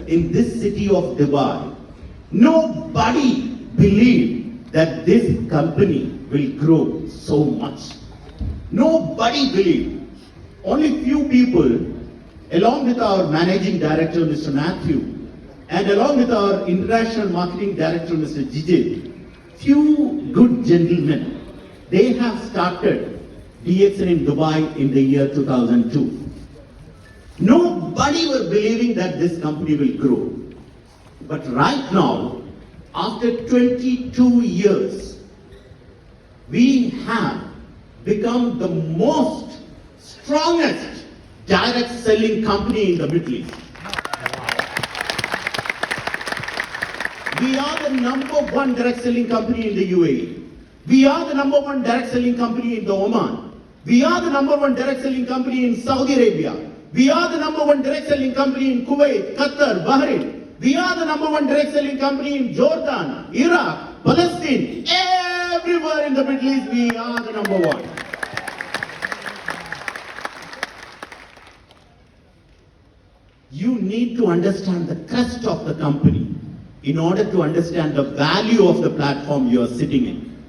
in this city of Dubai, nobody believed that this company will grow so much. Nobody believed. Only few people, along with our managing director, Mr. Matthew, and along with our international marketing director, Mr. Jijit, few good gentlemen, they have started DXN in Dubai in the year 2002. Nobody were believing that this company will grow. But right now, after 22 years, we have become the most strongest direct selling company in the Middle East. We are the number one direct selling company in the UAE. We are the number one direct selling company in the Oman. We are the number one direct selling company in Saudi Arabia. We are the number one direct selling company in Kuwait, Qatar, Bahrain. We are the number one direct selling company in Jordan, Iraq, Palestine. Everywhere in the Middle East, we are the number one. You need to understand the crust of the company in order to understand the value of the platform you are sitting in.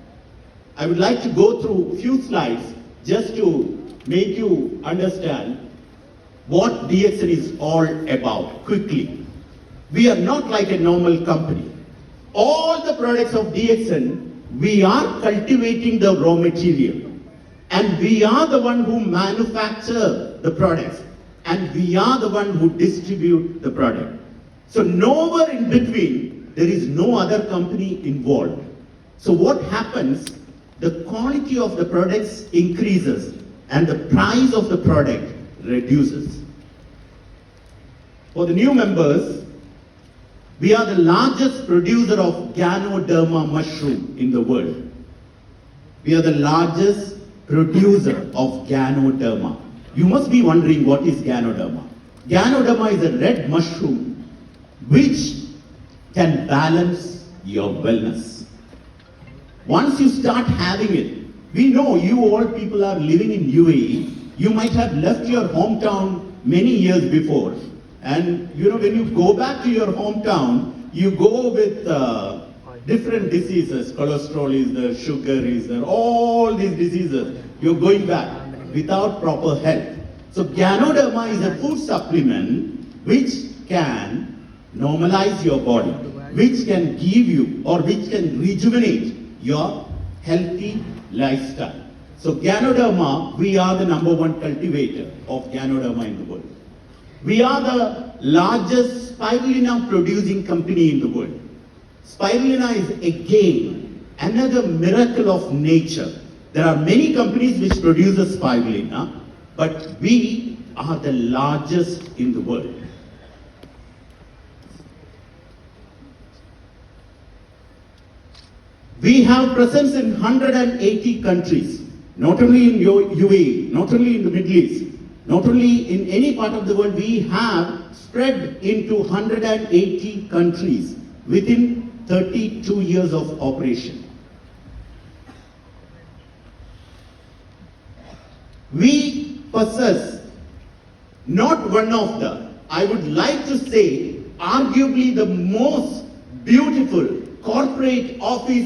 I would like to go through a few slides just to make you understand what DXN is all about quickly. We are not like a normal company. All the products of DXN, we are cultivating the raw material, and we are the one who manufacture the products, and we are the one who distribute the product. So nowhere in between, there is no other company involved. So what happens, the quality of the products increases and the price of the product reduces. For the new members, we are the largest producer of Ganoderma mushroom in the world. We are the largest producer of Ganoderma. You must be wondering what is Ganoderma. Ganoderma is a red mushroom which can balance your wellness. Once you start having it, we know you all people are living in UAE. You might have left your hometown many years before. And you know, when you go back to your hometown, you go with different diseases. Cholesterol is there, sugar is there, all these diseases. You're going back without proper health. So Ganoderma is a food supplement which can normalize your body, which can give you or which can rejuvenate your healthy lifestyle. So Ganoderma, we are the number one cultivator of Ganoderma in the world. We are the largest spirulina producing company in the world. Spirulina is again another miracle of nature. There are many companies which produce spirulina, but we are the largest in the world. We have presence in 180 countries, not only in UAE, not only in the Middle East, not only in any part of the world. We have spread into 180 countries within 32 years of operation. We possess not one of the, I would like to say, arguably the most beautiful corporate office